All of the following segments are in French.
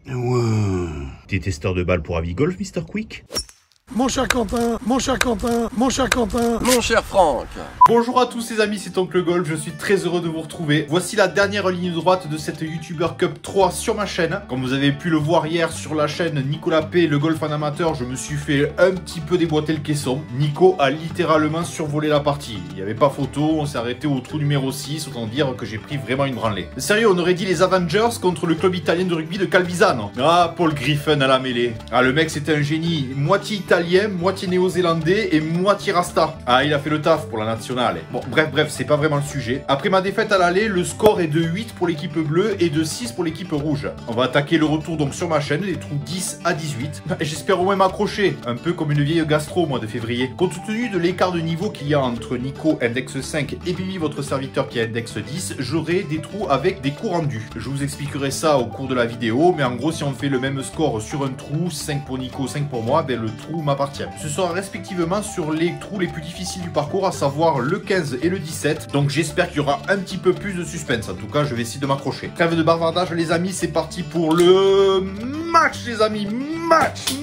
Ouais. T'es testeur de balles pour avis golf, Mr. Quick? Mon cher Quentin, mon cher Quentin, mon cher Quentin, mon cher Franck. Bonjour à tous les amis, c'est Oncle Golf, je suis très heureux de vous retrouver. Voici la dernière ligne droite de cette YouTuber Cup 3 sur ma chaîne. Comme vous avez pu le voir hier sur la chaîne Nicolas P, le golf en amateur, je me suis fait un petit peu déboîter le caisson. Nico a littéralement survolé la partie. Il n'y avait pas photo, on s'est arrêté au trou numéro 6, autant dire que j'ai pris vraiment une branlée. Sérieux, on aurait dit les Avengers contre le club italien de rugby de Calvisano. Ah, Paul Griffin à la mêlée. Ah, le mec c'était un génie, moitié italien, moitié néo-zélandais et moitié rasta. Ah, il a fait le taf pour la nationale. Bon, bref, c'est pas vraiment le sujet. Après ma défaite à l'aller, le score est de 8 pour l'équipe bleue et de 6 pour l'équipe rouge. On va attaquer le retour donc sur ma chaîne, les trous 10 à 18. J'espère au moins m'accrocher, un peu comme une vieille gastro au mois de février. Compte tenu de l'écart de niveau qu'il y a entre Nico index 5 et Bibi, votre serviteur qui est index 10, j'aurai des trous avec des coups rendus. Je vous expliquerai ça au cours de la vidéo, mais en gros, si on fait le même score sur un trou, 5 pour Nico, 5 pour moi, ben le trou m'appartient. Ce sera respectivement sur les trous les plus difficiles du parcours, à savoir le 15 et le 17. Donc j'espère qu'il y aura un petit peu plus de suspense. En tout cas, je vais essayer de m'accrocher. Trêve de bavardage les amis, c'est parti pour le match les amis. Match.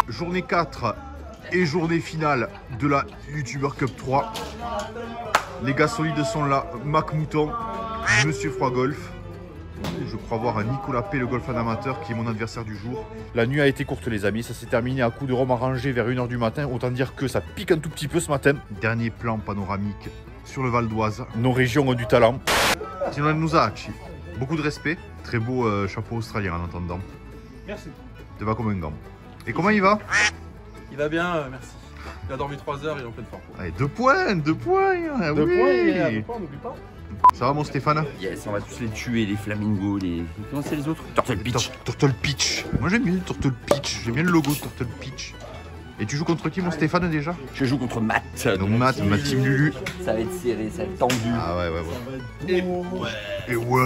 Journée 4 et journée finale de la YouTuber Cup 3. Les gars solides sont là, Mac Mouton, Monsieur Froid Golf. Je crois voir un Nicolas P, le golf en amateur, qui est mon adversaire du jour. La nuit a été courte les amis, ça s'est terminé à coup de rhum arrangé vers 1 h du matin. Autant dire que ça pique un tout petit peu ce matin. Dernier plan panoramique sur le Val d'Oise. Nos régions ont du talent. Sinon nous a beaucoup de respect. Très beau chapeau australien en attendant. Merci. Te va comme un gant. Et comment il va? Il va bien, merci. Il a dormi 3 heures, il est en pleine forme. Allez, 2 points, 2 points. Ah, Deux oui. points, n'oublie pas. Ça va mon Stéphane? Yes, on va tous les tuer, les flamingos, les... Comment c'est les autres? Turtle Beach. Turtle Peach. Moi j'aime bien le Turtle Peach. J'aime bien le logo de Turtle Peach. Et tu joues contre qui mon Stéphane déjà? Je joue contre Matt. Donc Matt, ma team Lulu. Ça va être serré, ça va être tendu. Ah ouais. Et ouais.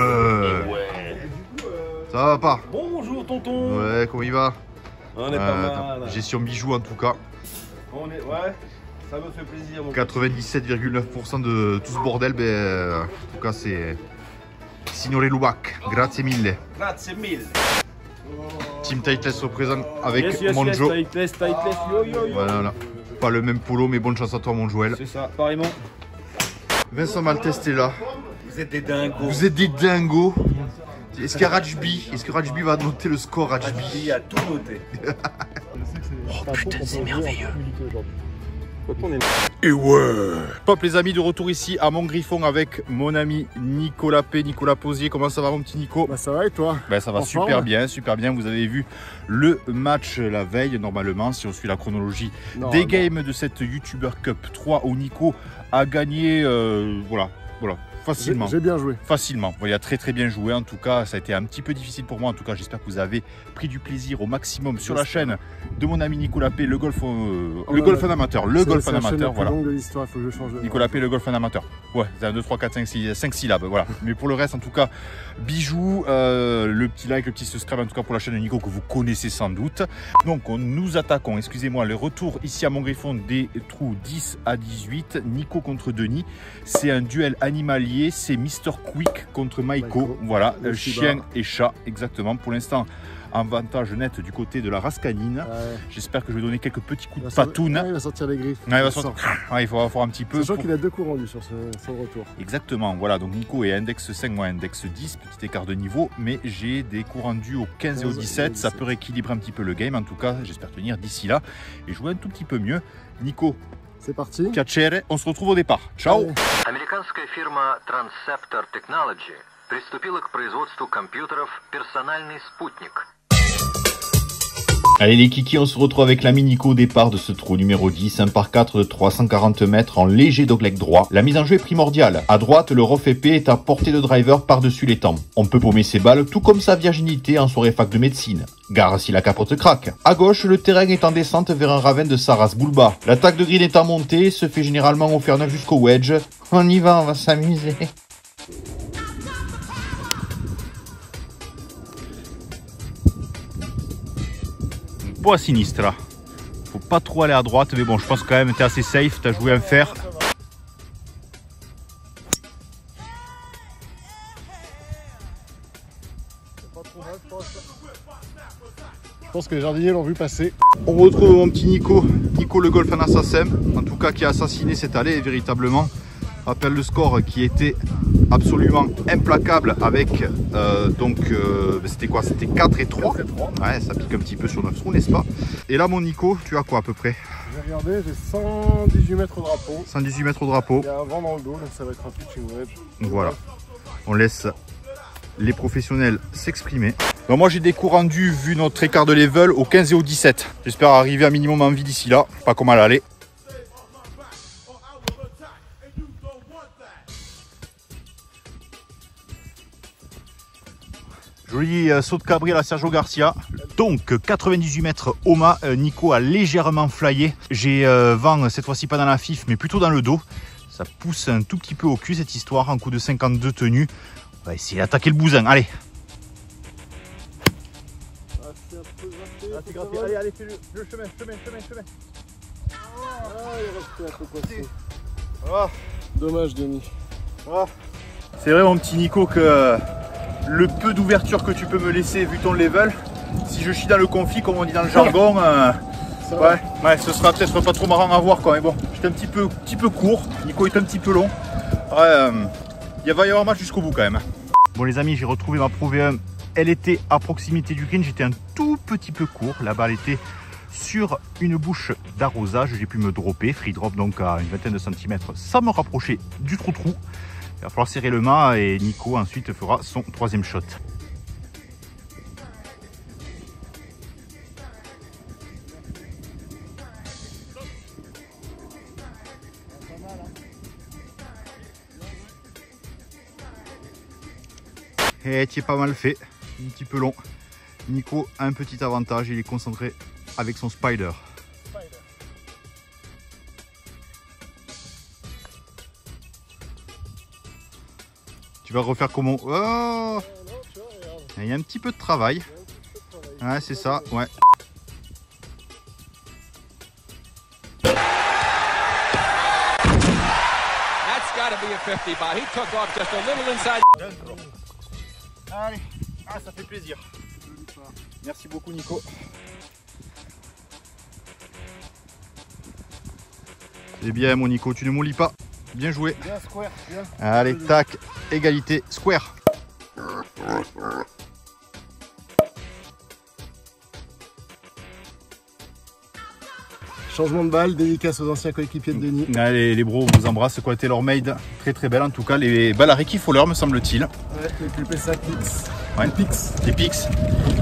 Ça va pas? Bonjour tonton. Ouais, comment il va? On est pas mal. Gestion bijoux en tout cas. Ouais, ça me fait plaisir. 97,9% de tout ce bordel, ben, en tout cas c'est Signore Lubac, grazie mille. Grazie mille. Team Tightless représente avec Yes, Monjo. Tightless, yo. Voilà, pas le même polo, mais bonne chance à toi mon Joël. C'est ça, pareillement. Vincent Malteste est là. Vous êtes des dingos. Vous êtes des dingos. Est-ce que Rajbi va noter le score Rajbi? Il a tout noté. Oh putain, c'est merveilleux. Et ouais. Pop les amis, de retour ici à Montgriffon avec mon ami Nicolas P, Nicolas Posier. Comment ça va mon petit Nico? Bah ça va et toi? Ben ça va super bien. Vous avez vu le match la veille normalement, si on suit la chronologie des games de cette YouTuber Cup 3 où Nico a gagné, voilà, Facilement. J'ai bien joué. Facilement. Bon, il a très bien joué. En tout cas, ça a été un petit peu difficile pour moi. En tout cas, j'espère que vous avez pris du plaisir au maximum sur la chaîne de mon ami Nicolas P, le golf en amateur. Le golf en amateur, voilà. Longue de l'histoire, il faut que je change de Nicolas P, le golf en amateur. Ouais, c'est 1, 2, 3, 4, 5, 6, 5 syllabes, voilà. Mais pour le reste, en tout cas, bijoux, le petit like, le petit subscribe, en tout cas pour la chaîne de Nico que vous connaissez sans doute. Donc, nous attaquons, excusez-moi, le retour ici à Montgriffon des trous 10 à 18. Nico contre Denis. C'est un duel animalier, c'est Mr. Quick contre Maiko. Voilà, chien et chat, exactement. Pour l'instant, avantage net du côté de la race canine. Ouais. J'espère que je vais donner quelques petits coups de patoune. Il va sortir les griffes. Ouais, il faut avoir un petit peu. Sachant qu'il a 2 coups rendus sur son retour. Exactement, voilà. Donc Nico est index 5, moi index 10, petit écart de niveau. Mais j'ai des coups rendus au 15 et au 17. Ça peut rééquilibrer un petit peu le game. En tout cas, j'espère tenir d'ici là et jouer un tout petit peu mieux. Nico, c'est parti. Piacere, on se retrouve au départ. Ciao. Американская фирма Transceptor Technology приступила к производству компьютеров «Персональный спутник». Allez les kikis, on se retrouve avec l'ami Nico au départ de ce trou numéro 10, un par 4 de 340 mètres en léger dogleg droit. La mise en jeu est primordiale. À droite, le rough épais est à portée de driver par-dessus l'étang. On peut paumer ses balles, tout comme sa virginité en soirée fac de médecine. Gare si la capote craque. À gauche, le terrain est en descente vers un ravin de Saras Bulba. L'attaque de green est en montée, se fait généralement au fer 9 jusqu'au wedge. On y va, on va s'amuser. Pas à sinistre. Faut pas trop aller à droite, mais bon, je pense quand même que t'es assez safe, t'as joué un fer. Je pense que les jardiniers l'ont vu passer. On retrouve mon petit Nico, Nico le golf en assassin, en tout cas qui a assassiné cette allée véritablement. Rappelle le score qui était absolument implacable avec c'était quoi? C'était 4 et 3. Ouais, ça pique un petit peu sur 9 trous, n'est-ce pas? Et là mon Nico, tu as quoi à peu près? J'ai regardé, j'ai 118 mètres au drapeau. 118 mètres au drapeau. Il y a un vent dans le dos, donc ça va être un pitching wedge. Voilà. On laisse les professionnels s'exprimer. Donc moi j'ai des coups rendus vu notre écart de level au 15 et au 17. J'espère arriver à minimum en vie d'ici là. Pas comment l'aller. Joli saut de cabri à la Sergio Garcia. Donc 98 mètres au mât, Nico a légèrement flyé. J'ai vent cette fois-ci pas dans la fif mais plutôt dans le dos. Ça pousse un tout petit peu au cul cette histoire, un coup de 52 tenu. On va essayer d'attaquer le bousin, allez. Allez, fais le chemin. Il est resté un peu coincé. Dommage Denis. C'est vrai mon petit Nico que le peu d'ouverture que tu peux me laisser vu ton level, si je chie dans le conflit comme on dit dans le jargon, ouais, ce sera peut-être pas trop marrant à voir quoi, mais bon, j'étais un petit peu court, Nico est un petit peu long. Ouais, il va y avoir match jusqu'au bout quand même. Bon les amis, j'ai retrouvé ma Pro V1, elle était à proximité du green, j'étais un tout petit peu court, la balle était sur une bouche d'arrosage, j'ai pu me dropper, free drop donc à une vingtaine de centimètres sans me rapprocher du trou-trou. Il va falloir serrer le mât et Nico ensuite fera son 3e shot. Et tu es pas mal fait, un petit peu long. Nico a un petit avantage, il est concentré avec son spider. Tu vas refaire comment? Oh, il y a un petit peu de travail. Ouais, c'est ça, ouais. Allez, ça fait plaisir. Merci beaucoup Nico. Eh bien mon Nico, tu ne m'oublies pas. Bien joué. Bien square, bien. Allez, tac, égalité, square. Changement de balle, dédicace aux anciens coéquipiers de Denis. Allez, les bros, on vous embrasse. Quoi, TaylorMade, très belle en tout cas. Les balles à Ricky Fowler, me semble-t-il. Ouais, les PPSA Pix. Ouais. Les Pix.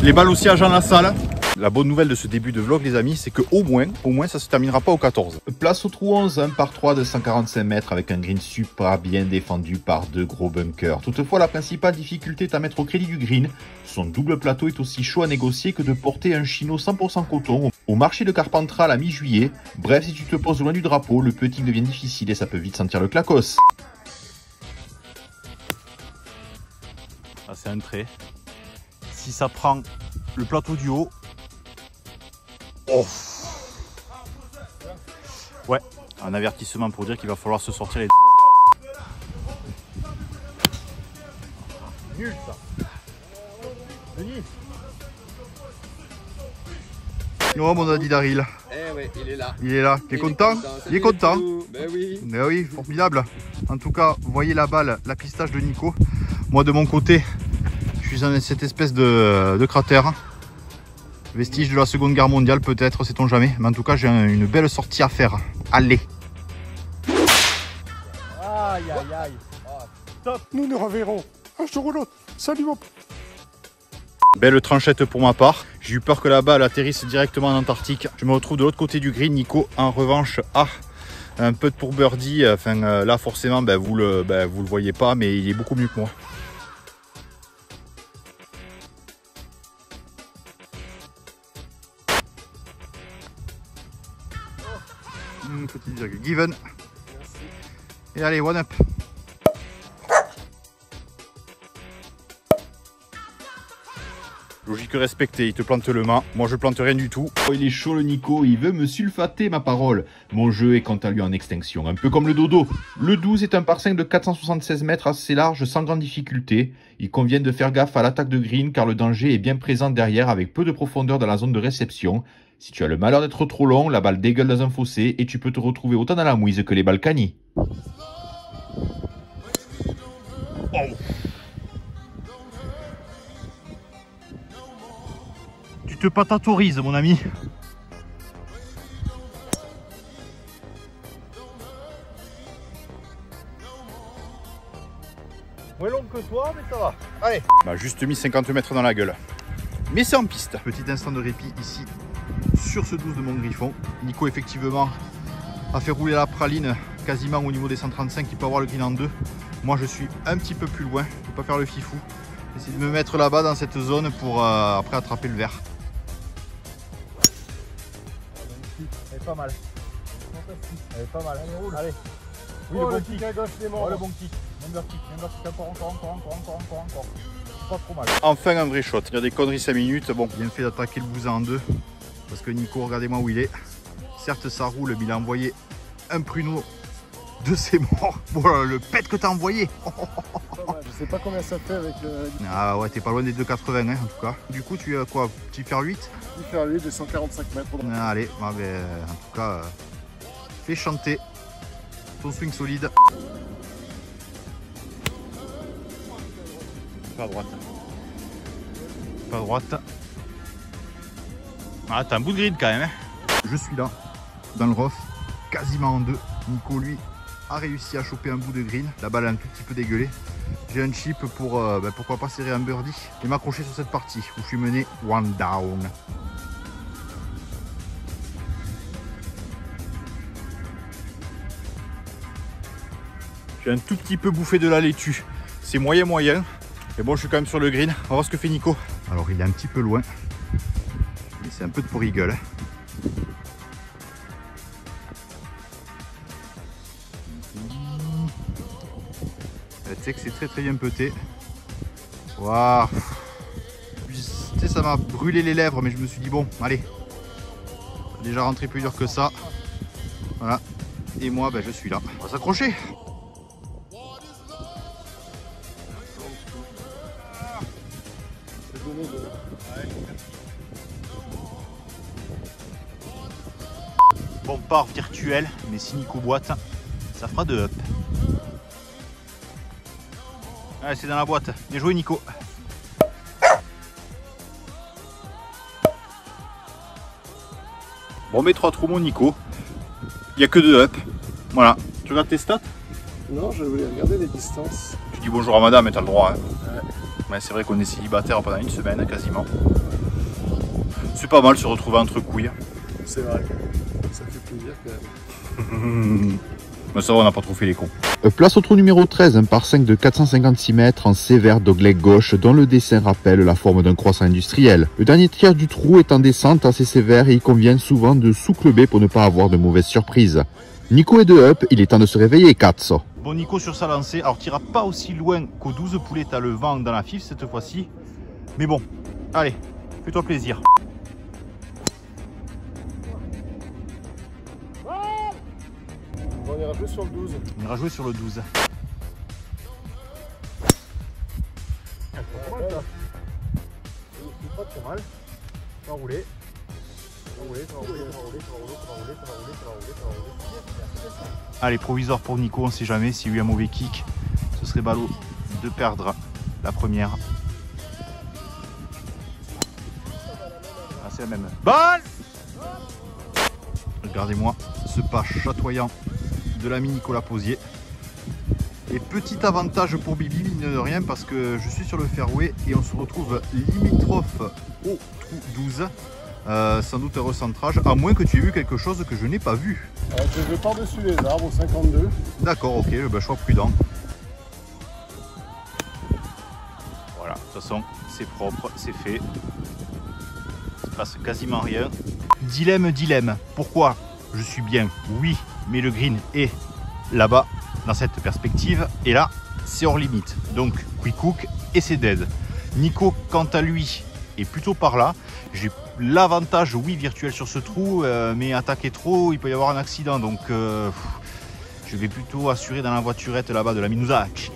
Les balles aussi à Jean Lassalle. La bonne nouvelle de ce début de vlog les amis, c'est que au moins ça se terminera pas au 14. Place au trou 11, un par 3 de 145 mètres avec un green super bien défendu par 2 gros bunkers. Toutefois la principale difficulté est à mettre au crédit du green. Son double plateau est aussi chaud à négocier que de porter un chino 100% coton au marché de Carpentras à mi-juillet. Bref, si tu te poses loin du drapeau, le putting devient difficile et ça peut vite sentir le clacos. Ah, c'est un trait. Si ça prend le plateau du haut. Oh. Ouais, un avertissement pour dire qu'il va falloir se sortir les. Nul ça. Denis. Oh mon Adi Daryl. Eh ouais, il est là. Il est là. T'es content? Il est content. Ben oui. Ben oui, formidable. En tout cas, vous voyez la balle, la pistage de Nico. Moi de mon côté, je suis dans cette espèce de cratère. Vestige de la Seconde Guerre mondiale peut-être, sait-on jamais. Mais en tout cas, j'ai une belle sortie à faire. Allez. Aïe aïe aïe. Top. Nous nous reverrons un jour ou l'autre. Salut mon... Belle tranchette pour ma part. J'ai eu peur que la balle atterrisse directement en Antarctique. Je me retrouve de l'autre côté du green. Nico, en revanche, a un peu pour birdie. Enfin, là, forcément, vous le voyez pas, mais il est beaucoup mieux que moi. Petite virgule given. Merci. Et allez, one up. Logique respectée, il te plante le mât, moi je plante rien du tout. Oh, il est chaud le Nico, il veut me sulfater ma parole. Mon jeu est quant à lui en extinction, un peu comme le dodo. Le 12 est un par 5 de 476 mètres assez large sans grande difficulté. Il convient de faire gaffe à l'attaque de green car le danger est bien présent derrière avec peu de profondeur dans la zone de réception. Si tu as le malheur d'être trop long, la balle dégueule dans un fossé et tu peux te retrouver autant dans la mouise que les Balkany. Oh. Tu te patatorises mon ami. Moins long que toi mais ça va. Allez. Bah juste mis 50 mètres dans la gueule. Mais c'est en piste. Petit instant de répit ici sur ce 12 de mon griffon. Nico effectivement a fait rouler la praline quasiment au niveau des 135. Il peut avoir le green en deux. Moi je suis un petit peu plus loin. Je ne peux pas faire le fifou. J'essaie de me mettre là-bas dans cette zone pour après attraper le vert. Elle est pas mal. Elle est pas mal. Allez, roule. Allez. Oui, Oh, le le bon kick kick. à gauche, les Oh, membres. le bon kick. Number kick, encore. Pas trop mal. Enfin un vrai shot. Il y a des conneries 5 minutes. Bon, bien fait d'attaquer le bousin en deux. Parce que Nico, regardez-moi où il est. Certes ça roule, mais il a envoyé un pruneau de ses morts. Voilà le pet que t'as envoyé. Je sais pas combien ça fait avec le Ah ouais, t'es pas loin des 2,80 hein, en tout cas. Du coup tu as quoi? Petit fer 8? faire 8 de 145 mètres. Ah, allez, bah, en tout cas, fais chanter ton swing solide. Pas à droite. Pas à droite. Ah, t'as un bout de grid quand même. Hein. Je suis là, dans le rough, quasiment en deux. Nico, lui, a réussi à choper un bout de green. La balle a un tout petit peu dégueulé. J'ai un chip pour, pourquoi pas serrer un birdie et m'accrocher sur cette partie où je suis mené one down. J'ai un tout petit peu bouffé de la laitue. C'est moyen. Mais bon, je suis quand même sur le green. On va voir ce que fait Nico. Alors, il est un petit peu loin. Mais c'est un peu de pourri-gueule. Tu sais que c'est très bien peté. Waouh. Tu sais, ça m'a brûlé les lèvres, mais je me suis dit, bon, allez. Déjà rentré plus dur que ça. Voilà. Et moi, je suis là. On va s'accrocher. Bon part virtuel, mais si Nico boite, ça fera 2 up. Allez, c'est dans la boîte. Bien joué Nico. Bon, mes 3 trous, mon Nico. Il n'y a que 2 up. Voilà. Tu regardes tes stats? Non, je voulais regarder les distances. Tu dis bonjour à madame et t'as le droit. Hein. Ouais, c'est vrai qu'on est célibataire pendant une semaine quasiment. C'est pas mal se retrouver entre couilles. C'est vrai. Ça fait plaisir quand même. Mais ça va, on n'a pas trop fait les cons. Place au trou numéro 13, un par 5 de 456 mètres en sévère dogleg gauche dont le dessin rappelle la forme d'un croissant industriel. Le dernier tiers du trou est en descente assez sévère et il convient souvent de sous-cluber pour ne pas avoir de mauvaises surprises. Nico est de up, il est temps de se réveiller, cazzo. Bon, Nico sur sa lancée, alors t'iras pas aussi loin qu'au 12 poulet, t'as le vent dans la fif cette fois-ci. Mais bon, allez, fais-toi plaisir. On ira jouer sur le 12. On ira jouer sur le 12. Pas mal ça. C'est pas trop mal. Ça va rouler. Ça va rouler, ça va rouler, ça va rouler, ça va rouler, ça va rouler, ça va rouler, ça va rouler, ça va rouler. Allez, provisoire pour Nico, on sait jamais s'il y a eu un mauvais kick. Ce serait ballot de perdre la première. Ah, c'est la même. Balle! Regardez-moi ce pas chatoyant de l'ami Nicolas Posier. Et petit avantage pour Bibi, mine de rien, parce que je suis sur le fairway et on se retrouve limitrophe au trou 12. Sans doute un recentrage, à moins que tu aies vu quelque chose que je n'ai pas vu. Je vais par-dessus les arbres au 52. D'accord, ok, ben, choix prudent. Voilà, de toute façon, c'est propre, c'est fait. Il se passe quasiment rien. Dilemme. Pourquoi je suis bien? Oui, mais le green est là-bas, dans cette perspective. Et là, c'est hors limite. Donc, quick hook et c'est dead. Nico, quant à lui, est plutôt par là. J'ai l'avantage, oui, virtuel sur ce trou, mais attaquer trop, il peut y avoir un accident. Donc, je vais plutôt assurer dans la voiturette là-bas de la Minuzak.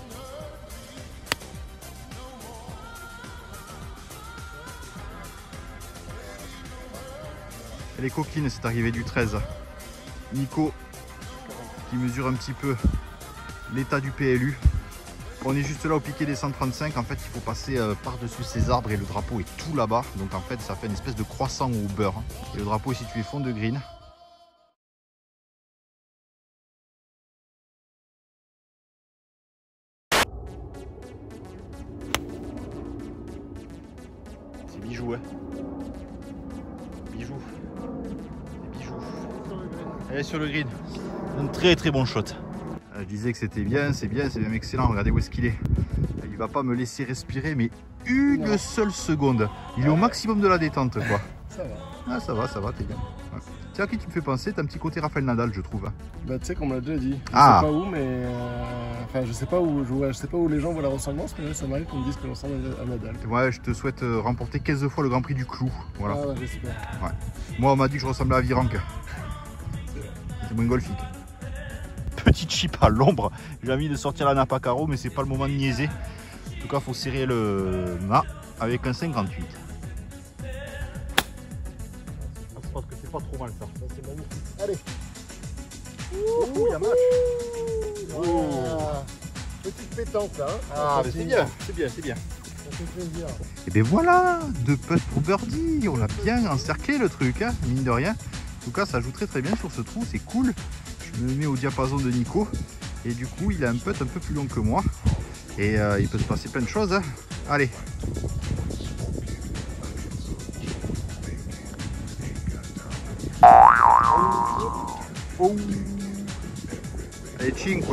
Elle est coquine, cette arrivée du 13. Nico, qui mesure un petit peu l'état du PLU. On est juste là au piqué des 135. En fait, il faut passer par-dessus ces arbres et le drapeau est tout là-bas. Donc en fait, ça fait une espèce de croissant au beurre. Et le drapeau est situé fond de green. C'est bijou, hein. Bijou. C'est bijou. Elle est sur le green. Un très très bon shot. Je disais que c'était bien, c'est même excellent. Regardez où est-ce qu'il est. Il va pas me laisser respirer, mais une seule seconde. Il est au maximum de la détente, quoi. Ça va. Ah, ça va, t'es bien. Ouais. Tu sais à qui tu me fais penser? T'as un petit côté Rafael Nadal, je trouve. Bah tu sais qu'on me l'a déjà dit. Je sais pas où, mais enfin je sais pas où les gens voient la ressemblance, mais ça m'arrive qu'on me dise que je ressemble à Nadal. Ouais, je te souhaite remporter 15 fois le Grand Prix du Clou. Voilà. Ah ouais, j'espère. Ouais. Moi, on m'a dit que je ressemblais à Virenque. C'est moins golfique. Petite chip à l'ombre. J'ai envie de sortir la Napa Caro, mais c'est pas le moment de niaiser. En tout cas, faut serrer le mât avec un 58. Je pense que c'est pas trop mal ça. C'est magnifique. Allez. Ouh, il y a match. Ah, petite pétante là. Hein. Ah, mais c'est bien, c'est bien. Ça fait plaisir. Et ben voilà, 2 putts pour birdie. On l'a bien encerclé le truc, hein, mine de rien. En tout cas, ça joue très bien sur ce trou, c'est cool. Je me mets au diapason de Nico. Et du coup, il a un putt un peu plus long que moi. Et il peut se passer plein de choses. Hein. Allez. Oh. Allez, cinque.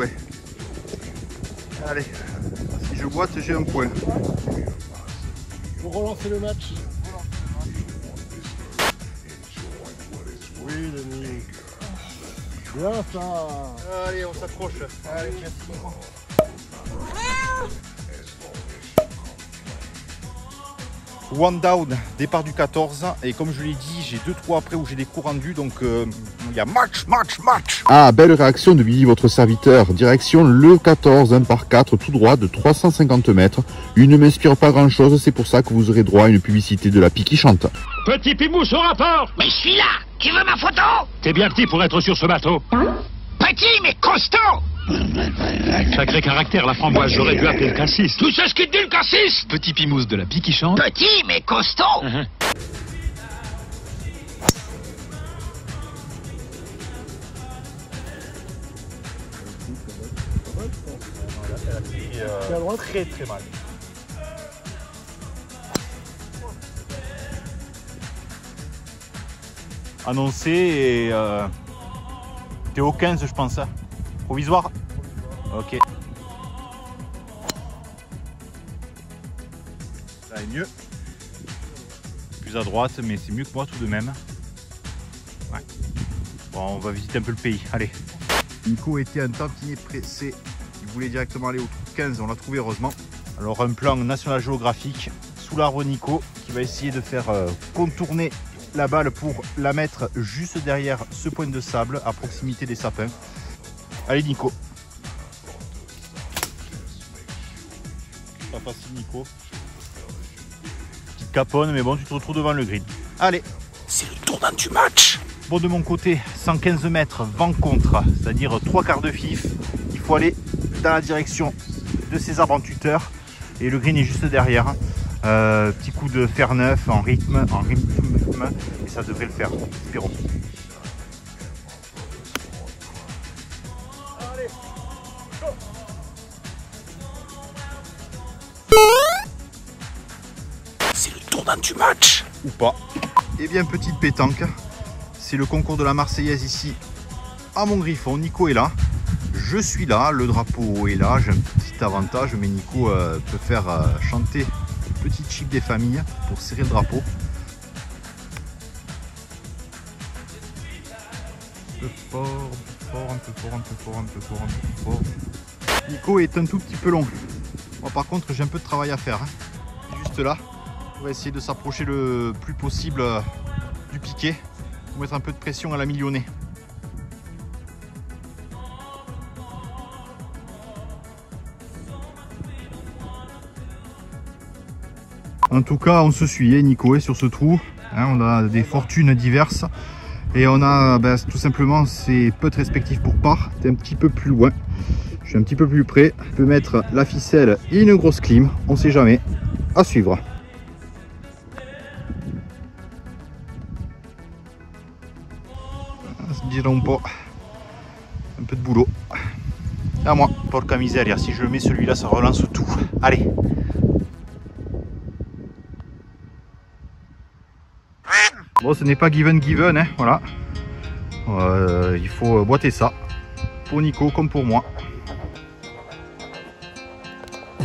Allez. Si je boite, j'ai un point. Pour relancer le match. Oui, Denis. Bien ça. Allez, on s'accroche. Allez, merci. One down, départ du 14. Et comme je l'ai dit, j'ai 2 trous après où j'ai des coups rendus. Donc il y a match. Ah, belle réaction de Billy, votre serviteur. Direction le 14, 1 par 4, tout droit de 350 mètres. Il ne m'inspire pas grand chose, c'est pour ça que vous aurez droit à une publicité de la Pie qui chante. Petit Pimousse au rapport. Mais je suis là. Tu veux ma photo? T'es bien petit pour être sur ce bateau. Petit mais costaud. Sacré caractère, la framboise, j'aurais dû appeler le cassis. Tu sais ce qui te dit le cassis? Petit Pimousse de la Pie qui chante. Petit mais costaud. C'est à droite. Très mal. annoncé et t'es au 15 je pense. Provisoire? Ok. Ça est mieux. Plus à droite, mais c'est mieux que moi tout de même. Ouais. Bon, on va visiter un peu le pays. Allez. Nico était un tantinet pressé. Il voulait directement aller au trou 15. On l'a trouvé heureusement. Alors un plan National Geographic sous l'arbre Nico qui va essayer de faire contourner la balle pour la mettre juste derrière ce point de sable à proximité des sapins. Allez Nico. Pas facile Nico. Petite caponne mais bon tu te retrouves devant le green. Allez. C'est le tournant du match. Bon de mon côté 115 mètres vent contre, c'est-à-dire 3/4 de fif. Il faut aller dans la direction de ces arbres en tuteur et le green est juste derrière. Petit coup de fer neuf en rythme et ça devrait le faire, espérons. C'est le tournant du match. Ou pas. Et bien petite pétanque, c'est le concours de la Marseillaise ici à Montgriffon. Nico est là, je suis là, le drapeau est là, j'ai un petit avantage mais Nico peut faire chanter petite chip des familles pour serrer le drapeau. Un peu fort, un peu fort, un peu fort, un peu fort, un peu fort. Nico est un tout petit peu long. Moi par contre j'ai un peu de travail à faire. Juste là, on va essayer de s'approcher le plus possible du piquet pour mettre un peu de pression à la millonnée. En tout cas, on se suit, Nico est sur ce trou. Hein, on a des fortunes diverses. Et on a tout simplement ces potes respectifs pour part. T'es un petit peu plus loin. Je suis un petit peu plus près. Je peux mettre la ficelle et une grosse clim. On sait jamais. À suivre. Ça se diront pas. Un peu de boulot. À moi, porca miseria. Si je le mets celui-là, ça relance tout. Allez. Bon, ce n'est pas given, hein, voilà. Il faut boiter ça. Pour Nico comme pour moi.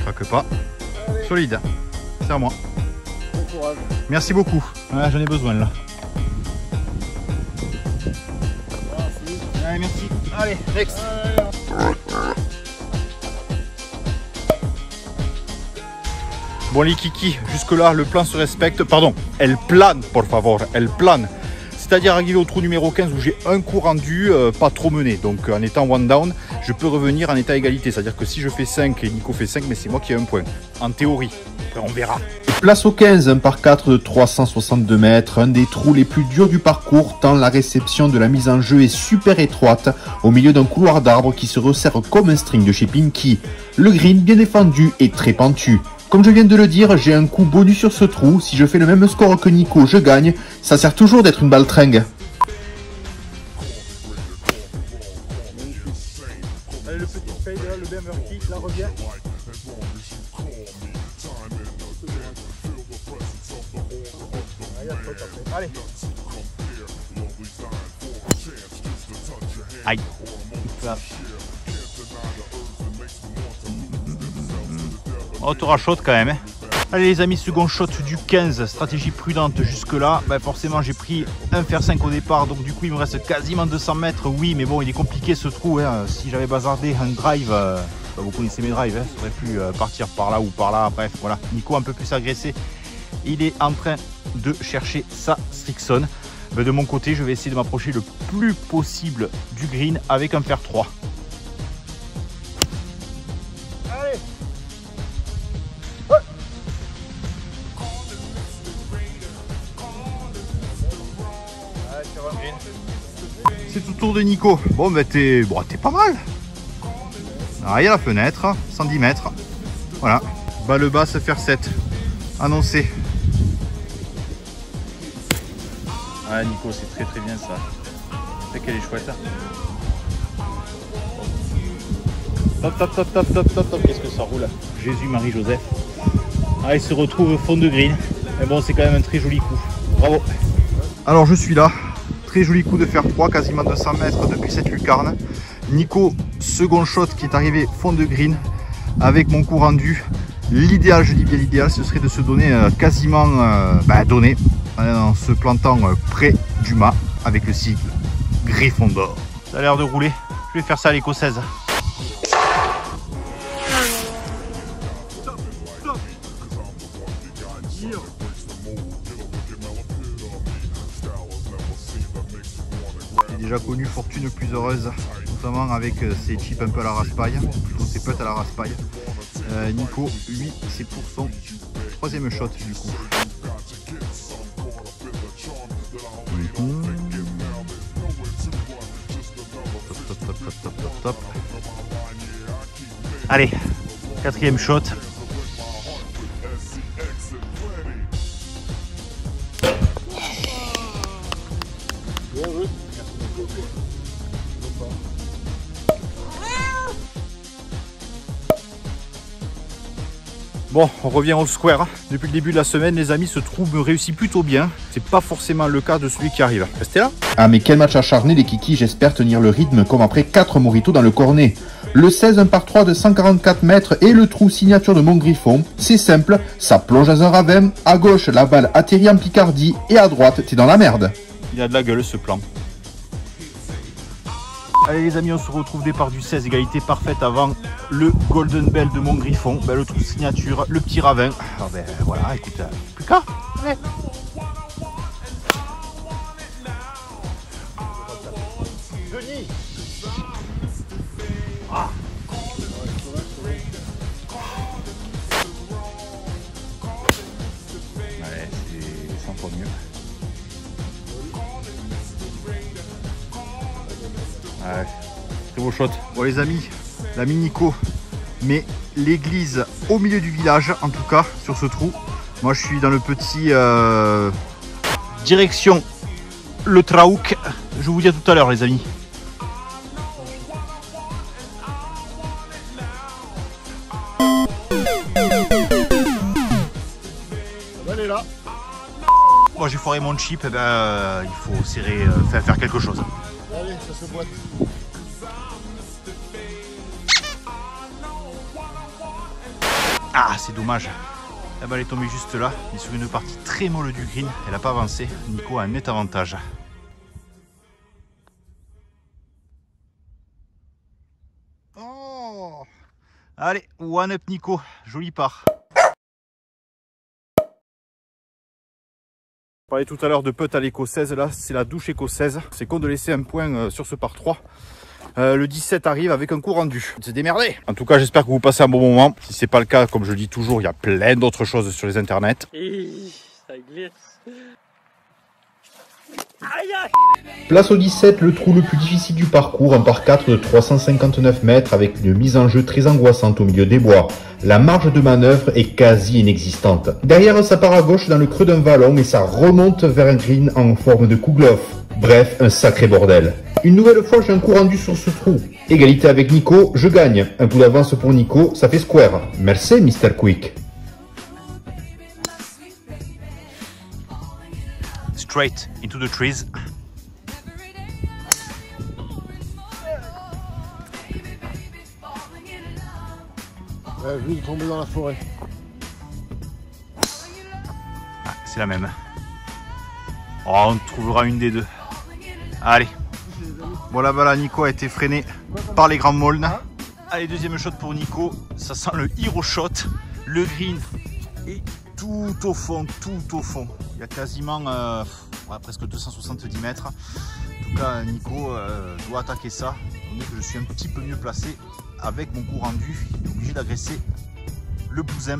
Craque pas. Solide. C'est à moi. Bon courage. Merci beaucoup. Ouais, j'en ai besoin là. Merci. Allez, merci. Allez, next. Bon les kiki, jusque là le plan se respecte, pardon, elle plane por favor, elle plane. C'est-à-dire arrivé au trou numéro 15 où j'ai un coup rendu, pas trop mené. Donc en étant one down, je peux revenir en état égalité. C'est-à-dire que si je fais 5 et Nico fait 5, mais c'est moi qui ai un point. En théorie, après on verra. Place au 15, un par 4 de 362 mètres, un des trous les plus durs du parcours tant la réception de la mise en jeu est super étroite au milieu d'un couloir d'arbres qui se resserre comme un string de chez Pinky. Le green bien défendu et très pentu. Comme je viens de le dire, j'ai un coup bonus sur ce trou. Si je fais le même score que Nico, je gagne. Ça sert toujours d'être une baltringue. Allez, le petit fade là, le bien murky, là revient. Allez. Aïe. Oh, t'auras shot quand même. Hein. Allez les amis, second shot du 15, stratégie prudente jusque là. Forcément j'ai pris un fer 5 au départ, donc du coup il me reste quasiment 200 mètres. Oui, mais bon, il est compliqué ce trou. Hein. Si j'avais bazardé un drive, vous connaissez mes drives, hein, ça aurait pu partir par là ou par là. Bref, voilà. Nico un peu plus agressé. Il est en train de chercher sa Strixon. De mon côté, je vais essayer de m'approcher le plus possible du green avec un fer 3. Allez. C'est tout tour de Nico. Bon, t'es pas mal. Ah, il y a la fenêtre, 110 mètres. Voilà. Balle basse, faire 7. Annoncé. Ah, Nico, c'est très très bien ça. C'est qu'elle est chouette. Top, top, top, top, top, top, top. Qu'est-ce que ça roule. Jésus, Marie, Joseph. Ah, il se retrouve au fond de green. Mais bon, c'est quand même un très joli coup. Bravo. Alors, je suis là. Très joli coup de fer 3, quasiment 200 mètres depuis cette lucarne. Nico, second shot qui est arrivé fond de green avec mon coup rendu. L'idéal, je dis bien l'idéal, ce serait de se donner quasiment donné en se plantant près du mât avec le sigle Gryffondor. Ça a l'air de rouler, je vais faire ça à l'écossaise. J'ai déjà connu fortune plus heureuse, notamment avec ses chips un peu à la raspaille, plutôt ses putts à la raspaille. Nico, lui, c'est pour son troisième shot du coup. Top. Allez, quatrième shot. Bon, on revient au square. Depuis le début de la semaine, les amis, ce trou me réussit plutôt bien. C'est pas forcément le cas de celui qui arrive. Restez là. Ah mais quel match acharné les kikis, j'espère tenir le rythme comme après 4 moritos dans le cornet. Le 16 1 par 3 de 144 mètres et le trou signature de mon griffon. C'est simple, ça plonge dans un ravin, à gauche la balle atterrit en Picardie et à droite t'es dans la merde. Il a de la gueule ce plan. Allez les amis, on se retrouve départ du 16, égalité parfaite avant le Golden Bell de mon griffon. Le trou signature, le petit ravin. Ah ben voilà, écoute, plus qu'à. Allez. Denis. Allez, c'est 100 fois mieux. Ouais, très beau shot. Bon les amis, l'ami Nico met l'église au milieu du village, en tout cas sur ce trou. Moi je suis dans le petit direction le Traouk. Je vous dis à tout à l'heure les amis. Elle est là. Bon j'ai foiré mon chip, et ben, il faut serrer, faire quelque chose. Allez, ça se boite. Ah, c'est dommage. La balle est tombée juste là, mais sur une partie très molle du green, elle n'a pas avancé. Nico a un net avantage. Oh, allez, one up Nico, joli part. On parlait tout à l'heure de putt à l'écossaise, là c'est la douche écossaise. C'est con de laisser un point sur ce par 3. Le 17 arrive avec un coup rendu. C'est démerdé. En tout cas, j'espère que vous passez un bon moment. Si c'est pas le cas, comme je le dis toujours, il y a plein d'autres choses sur les internets. Ça glisse. Place au 17, le trou le plus difficile du parcours, un par 4 de 359 mètres avec une mise en jeu très angoissante au milieu des bois. La marge de manœuvre est quasi inexistante. Derrière, ça part à gauche dans le creux d'un vallon et ça remonte vers un green en forme de kouglof. Bref, un sacré bordel. Une nouvelle fois, j'ai un coup rendu sur ce trou. Égalité avec Nico, je gagne. Un coup d'avance pour Nico, ça fait square. Merci, Mr. Quick. Straight into the trees. Lui, il est tombé dans la forêt. Ah, c'est la même. Oh, on trouvera une des deux. Allez. Bon, la balle à Nico a été freinée par les grands molles. Allez, deuxième shot pour Nico. Ça sent le hero shot. Le green est tout au fond, tout au fond. Il y a quasiment presque 270 mètres. En tout cas, Nico doit attaquer ça. On est que je suis un petit peu mieux placé avec mon coup rendu. Il est obligé d'agresser le bousin.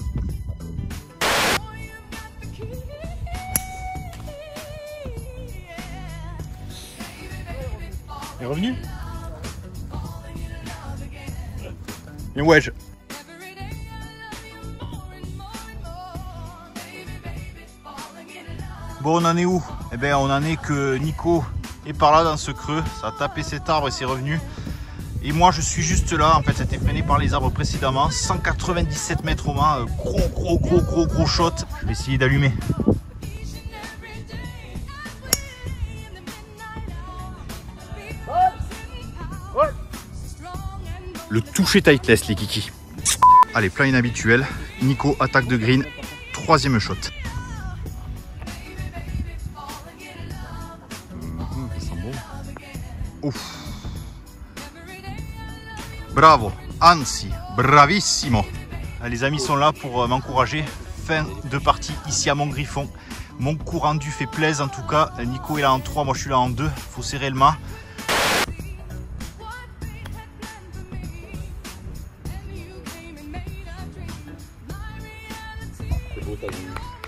Il est revenu. Et wedge. Bon, on en est où? Eh bien, on en est que Nico est par là dans ce creux. Ça a tapé cet arbre et c'est revenu. Et moi, je suis juste là. En fait, c'était freiné par les arbres précédemment. 197 mètres au mât. Gros shot. Je vais essayer d'allumer. le toucher tightless, les kikis. Allez, plan inhabituel. Nico, attaque de green. Troisième shot. Ça sent bon. Ouf. Bravo. Anzi. Bravissimo. Les amis sont là pour m'encourager. Fin de partie ici à Montgriffon. Mon coup rendu fait plaisir en tout cas. Nico est là en 3, moi je suis là en 2. Faut serrer le mât.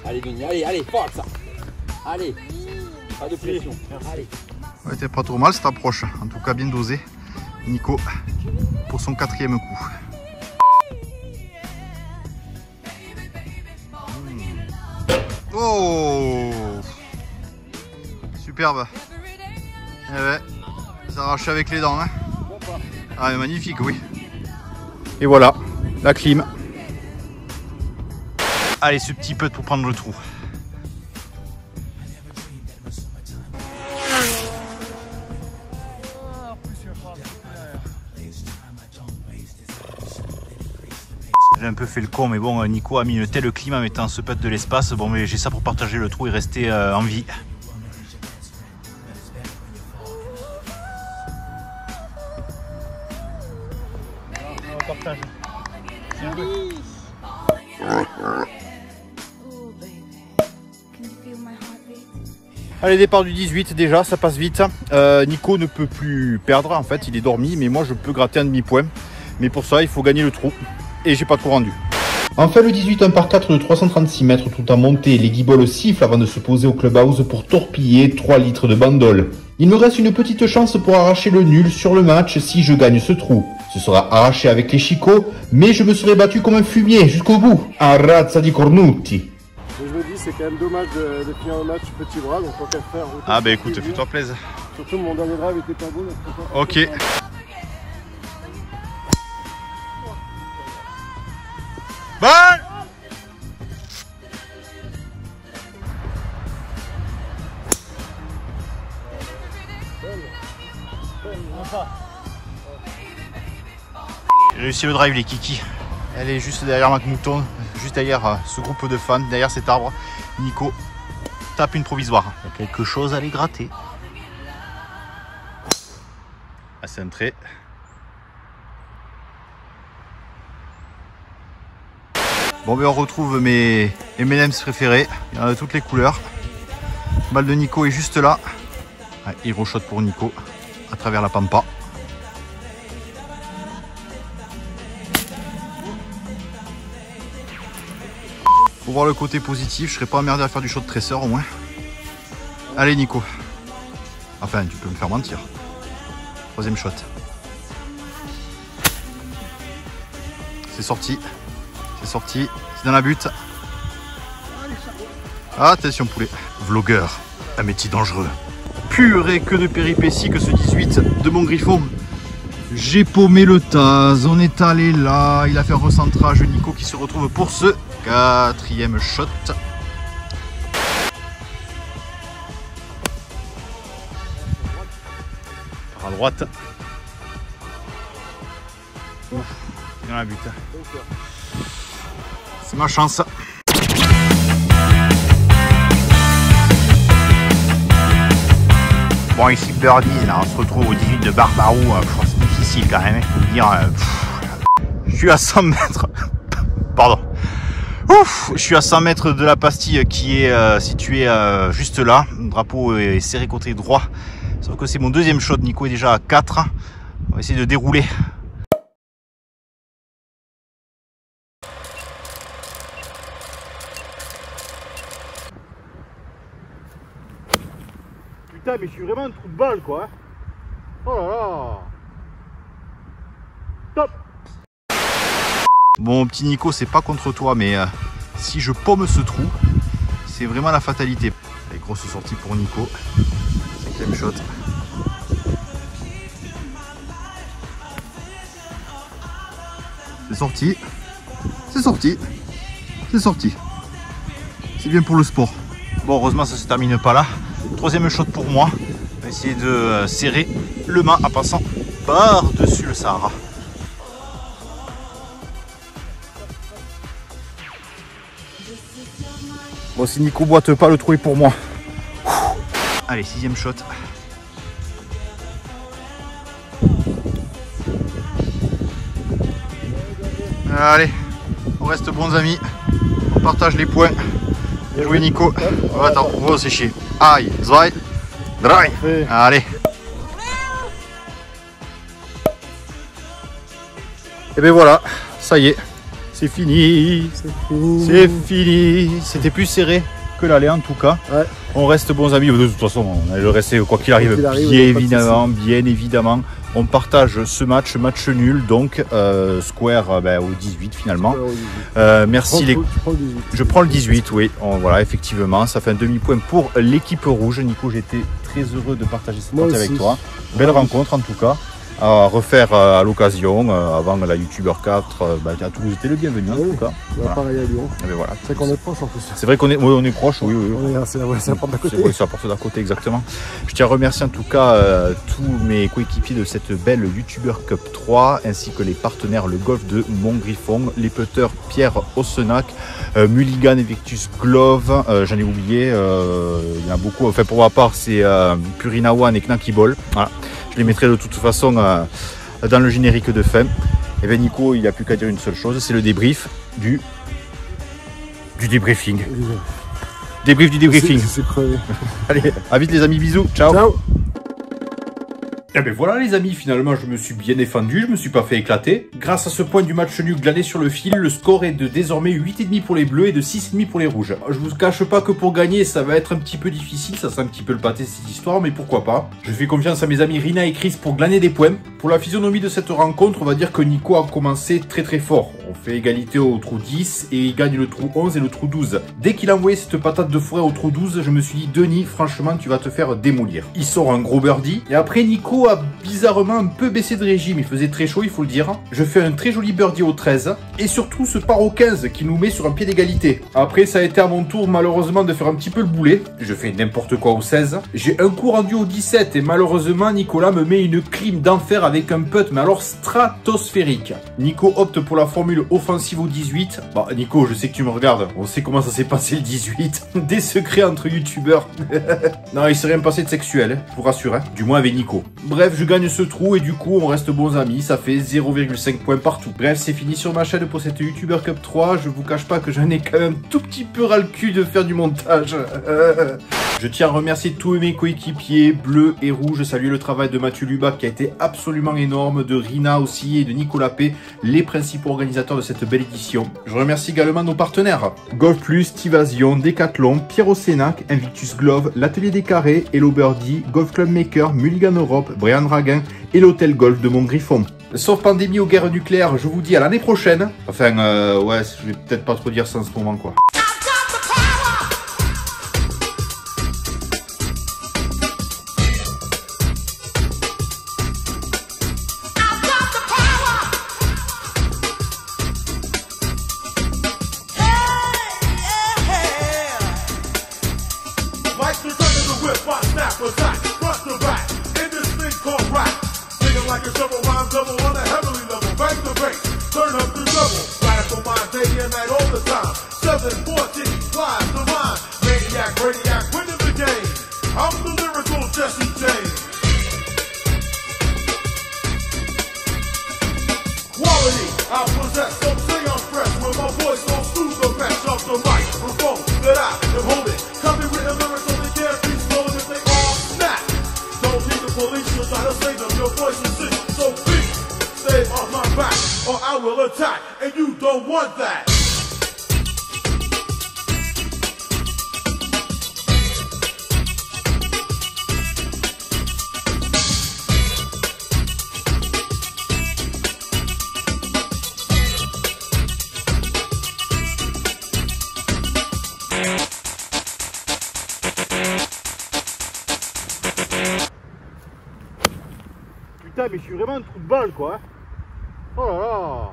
Allez Denis, allez, force. Allez, pas de pression. Allez. Ouais, t'es pas trop mal cette approche. En tout cas bien dosé. Nico pour son 4e coup. Oh, superbe. Eh ouais, ça arrache avec les dents. Hein. Ah, mais magnifique, oui. Et voilà, la clim. Allez, ce petit putt pour prendre le trou. J'ai un peu fait le con, mais bon, Nico a mis une telle clim en mettant ce putt de l'espace. Bon, mais j'ai ça pour partager le trou et rester en vie. On partage. Allez, départ du 18 déjà, ça passe vite. Nico ne peut plus perdre en fait, il est dormi, mais moi je peux gratter un demi-point. Mais pour ça, il faut gagner le trou. Et j'ai pas tout rendu. Enfin, le 18 1 par 4 de 336 mètres tout en montée, les guibolles sifflent avant de se poser au clubhouse pour torpiller 3 litres de bandole. Il me reste une petite chance pour arracher le nul sur le match si je gagne ce trou. Ce sera arraché avec les chicots, mais je me serai battu comme un fumier jusqu'au bout. En razza di cornuti. Je me dis, c'est quand même dommage de finir le match petit bras, donc on peut faire. Ah bah écoute, fais-toi plaisir. Surtout mon dernier drive était pas beau. Ok. Balle. J'ai réussi le drive, les kikis. Elle est juste derrière McMouton, juste derrière ce groupe de fans, derrière cet arbre. Nico tape une provisoire. Il y a quelque chose à aller gratter. À centrer. Bon, ben on retrouve mes M&M's préférés. Il y en a de toutes les couleurs. Balle de Nico est juste là. Ah, hero shot pour Nico à travers la pampa. Faut voir le côté positif, je serais pas emmerdé à faire du shot tresseur au moins. Allez Nico. Enfin, tu peux me faire mentir. Troisième shot. C'est sorti. C'est sorti. C'est dans la butte. Attention poulet. Vlogueur. Un métier dangereux. Purée que de péripéties que ce 18 de Montgriffon. J'ai paumé le Taz, on est allé là, il a fait un recentrage, Nico qui se retrouve pour ce 4e shot. Par à droite. Ouf, il est dans la butte. C'est ma chance. Bon, ici birdie, là, on se retrouve au 18 de Barbarou. C'est difficile quand même, je peux vous dire. Je suis à 100 mètres. Pardon. Ouf, je suis à 100 mètres de la pastille qui est située juste là. Le drapeau est serré côté droit. Sauf que c'est mon deuxième shot. Nico est déjà à 4. On va essayer de dérouler. Putain, mais je suis vraiment un trou de balle quoi. Oh là là. Top. Bon petit Nico, c'est pas contre toi, mais si je paume ce trou, c'est vraiment la fatalité. Allez, grosse sortie pour Nico. 5e shot. C'est sorti. C'est sorti. C'est sorti. C'est bien pour le sport. Bon, heureusement ça se termine pas là. 3e shot pour moi. On va essayer de serrer le mât en passant par-dessus le Sahara. Bon, si Nico boite pas, le trou est pour moi. Allez, 6e shot. Allez, on reste bons amis. On partage les points. Bien joué Nico. Oh, attends, on va sécher. Aïe, zwei, drei. Allez. Et ben voilà, ça y est, c'est fini. C'est fini. C'était plus serré que l'aller en tout cas. Ouais. On reste bons amis. De toute façon, on allait le rester quoi qu'il arrive. Bien évidemment. On partage ce match nul, donc square au 18 finalement. Merci les. Je prends le 18, oui. Voilà, effectivement, ça fait un demi-point pour l'équipe rouge. Nico, j'étais très heureux de partager cette partie avec toi. Belle rencontre en tout cas. À refaire à l'occasion, avant la YouTuber 4, à Toulouse, c'était le bienvenu en tout cas. Voilà. Pareil à Lyon. Voilà. C'est qu'on est proche en plus. C'est vrai qu'on est, on est proche, oui. C'est la porte d'à côté. C'est la porte d'à côté, exactement. Je tiens à remercier en tout cas tous mes coéquipiers de cette belle YouTuber Cup 3, ainsi que les partenaires, le golf de Montgriffon, les putters Pierre Ossenac, Mulligan, Invictus Glove, j'en ai oublié, il y en a beaucoup. Enfin, pour ma part, c'est Purina One et Knacky Ball. Voilà. Je les mettrai de toute façon dans le générique de fin. Et bien Nico, il n'y a plus qu'à dire une seule chose, c'est le débrief du débriefing. Débrief du débriefing. C'est crevé. Allez, à vite les amis, bisous, ciao. Ciao. Et ben voilà les amis, finalement je me suis bien défendu, je me suis pas fait éclater. Grâce à ce point du match nul glané sur le fil, le score est de désormais 8,5 pour les bleus et de 6,5 pour les rouges. Je vous cache pas que pour gagner ça va être un petit peu difficile, ça sent un petit peu le pâté cette histoire, mais pourquoi pas. Je fais confiance à mes amis Rina et Chris pour glaner des points. Pour la physionomie de cette rencontre, on va dire que Nico a commencé très fort. On fait égalité au trou 10 et il gagne le trou 11 et le trou 12. Dès qu'il a envoyé cette patate de forêt au trou 12, je me suis dit Denis, franchement tu vas te faire démolir. Il sort un gros birdie et après Nico a bizarrement un peu baissé de régime, il faisait très chaud il faut le dire. Je fais un très joli birdie au 13 et surtout ce par au 15 qui nous met sur un pied d'égalité. Après ça a été à mon tour malheureusement de faire un petit peu le boulet. Je fais n'importe quoi au 16. J'ai un coup rendu au 17 et malheureusement Nicolas me met une clim d'enfer avec un putt mais alors stratosphérique. Nico opte pour la formule offensive au 18. Bah Nico, je sais que tu me regardes, on sait comment ça s'est passé le 18. Des secrets entre youtubeurs. Non, il s'est rien passé de sexuel, je vous rassure, hein. Du moins avec Nico. Bref, je gagne ce trou et du coup on reste bons amis, ça fait 0,5 points partout. Bref, c'est fini sur ma chaîne pour cette YouTuber Cup 3, je vous cache pas que j'en ai quand même tout petit peu ras le cul de faire du montage. Je tiens à remercier tous mes coéquipiers, bleus et rouges, saluer le travail de Mathieu Lubac qui a été absolument énorme, de Rina aussi et de Nicolas P, les principaux organisateurs de cette belle édition. Je remercie également nos partenaires, Golf Plus, Tivasion, Decathlon, Pierre Ossenac, Invictus Glove, l'Atelier des Carrés, Hello Birdie, Golf Club Maker, Mulligan Europe, Brian Draguin et l'Hôtel Golf de Montgriffon. Sauf pandémie ou guerre nucléaire, je vous dis à l'année prochaine. Enfin, ouais, je vais peut-être pas trop dire ça en ce moment, quoi. I possess, don't say I'm fresh when my voice don't soothe the mess of the microphone that I am holding. Copywritten lyrics only can't be stolen if they all snap. Don't need the police to try to save them, your voice is sick, so please stay off my back or I will attack, and you don't want that. Putain, mais je suis vraiment un trou de balle, quoi. Oh là là.